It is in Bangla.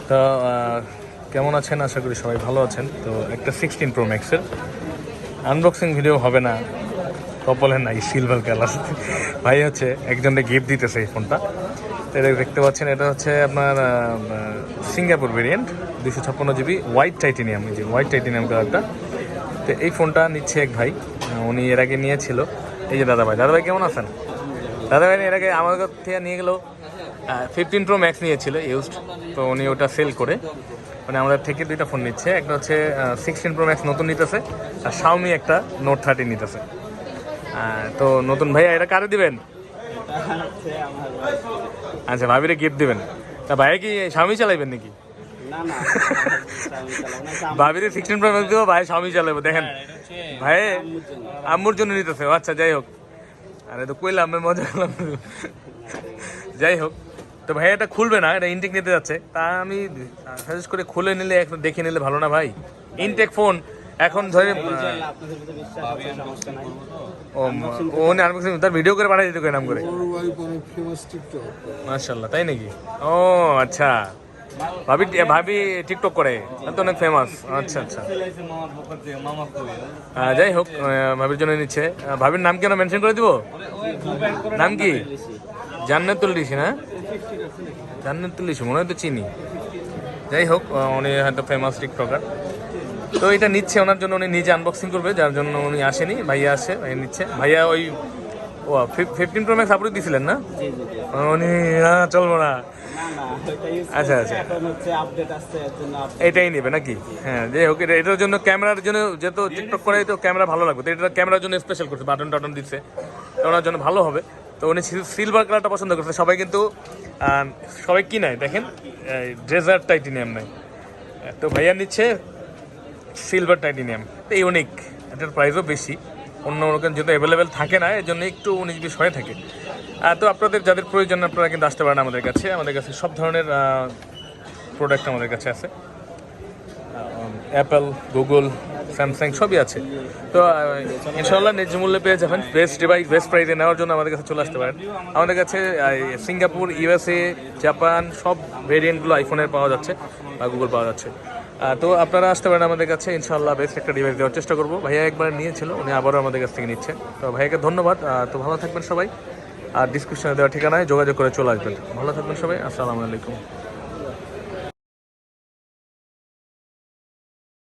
তো কেমন আছেন? আশা করি সবাই ভালো আছেন। তো একটা 16 Pro Max-এর আনবক্সিং ভিডিও হবে না, কপলের নাই সিলভার কালার। ভাই হচ্ছে একজনকে গিফট দিতেছে এই ফোনটা। এটা দেখতে পাচ্ছেন, এটা হচ্ছে আপনার Singapore variant, 256 GB white titanium, এই যে হোয়াইট টাইটেনিয়াম কালারটা। তো এই ফোনটা নিচ্ছে এক ভাই, উনি এর আগে নিয়েছিল। এই যে দাদাভাই, দাদাভাই কেমন আছেন? দাদাভাই এর আগে আমার থেকে নিয়ে গেল 15 Pro Max নিয়েছিল ইউজড, তো উনি ওটা সেল করে মানে আমাদের থেকে দুইটা ফোন নিচ্ছে। একটা হচ্ছে 16 Pro Max নতুন নিতেছে, আর Xiaomi একটা Note 30 নিতেছে। তো নতুন ভাইয়া এটা কারে দিবেন? আচ্ছা, ভাবিরে গিফট দিবেন। তা ভাইয়া কি Xiaomi চালাইবেন নাকি? ভাবিরে 16 Pro Max দিব, ভাই Xiaomi চালাবো। দেখেন ভাই আম্মুর জন্য নিতেছে। আচ্ছা যাই হোক, আরে তো কইলাম মজা করলাম। যাই হোক, তো ভাই এটা খুলবে না, এটা ইনটেক নিতে যাচ্ছে। তা আমি সাজেস্ট করে খুলে নিলে একটু দেখে নিলে ভালো না ভাই? ইনটেক ফোন এখন ধরে উনি আনবক্সিং তার ভিডিও করে পাঠিয়ে দিতে নাম করে। মাশাআল্লাহ, তাই নাকি? ও আচ্ছা, ভাবি ভাবি টিকটক করে, তো অনেক ফেমাস। আচ্ছা আচ্ছা, যাই হোক, ভাবির জন্য নিচ্ছে। ভাবির নাম কেন মেনশন করে দিব? নাম কি? জান্নাতুল ঋষি না? জান্নাতুল ঋষি মনে হয় তো চিনি। যাই হোক, উনি হয়তো ফেমাস টিকটকার। তো এটা নিচ্ছে ওনার জন্য, উনি নিজে আনবক্সিং করবে, যার জন্য উনি আসেনি। ভাইয়া আসে, ভাইয়া নিচ্ছে। ভাইয়া ওই 15 Pro Max আপলোড দিয়েছিলেন না? উনি চলবো না। আচ্ছা আচ্ছা, এটাই নেবে নাকি? হ্যাঁ, যাই হোক, এটার জন্য ক্যামেরার জন্য, যেহেতু টিকটক করে তো ক্যামেরা ভালো লাগবে, তো এটা ক্যামেরার জন্য স্পেশাল করছে, বাটন টাটন দিচ্ছে, ওনার জন্য ভালো হবে। তো উনি সিলভার কালারটা পছন্দ করছে। সবাই কিন্তু সবাই কি নেয় দেখেন, ডেজার্ট টাইটেনিয়াম নেয়, তো ভাইয়া নিচ্ছে সিলভার টাইটেনিয়াম। তো ইউনিক, এটার প্রাইসও বেশি, অন্য রকম যেহেতু অ্যাভেলেবেল থাকে না, এর জন্য একটু 19-20 হয়ে থাকে। তো আপনাদের যাদের প্রয়োজন আপনারা কিন্তু আসতে পারেন আমাদের কাছে। আমাদের কাছে সব ধরনের প্রোডাক্ট আমাদের কাছে আছে, অ্যাপেল, গুগল, স্যামসাং সবই আছে। তো ইনশাল্লাহ ন্যায্য মূল্যে পেয়ে যাবেন। বেস্ট ডিভাইস বেস্ট প্রাইসে নেওয়ার জন্য আমাদের কাছে চলে আসতে পারেন। আমাদের কাছে সিঙ্গাপুর, USA, জাপান সব ভেরিয়েন্টগুলো আইফোনের পাওয়া যাচ্ছে বা গুগল পাওয়া যাচ্ছে। তো আপনারা আসতে পারেন আমাদের কাছে, ইনশাল্লাহ বেস্ট একটা ডিভাইস দেওয়ার চেষ্টা করবো। ভাইয়া একবার নিয়েছিল, উনি আবারও আমাদের কাছ থেকে নিচ্ছে। তো ভাইয়াকে ধন্যবাদ। তো ভালো থাকবেন সবাই, আর ডিসক্রিপশনে দেওয়া ঠিকানায় যোগাযোগ করে চলে আসবেন। ভালো থাকবেন সবাই, আসসালামু আলাইকুম।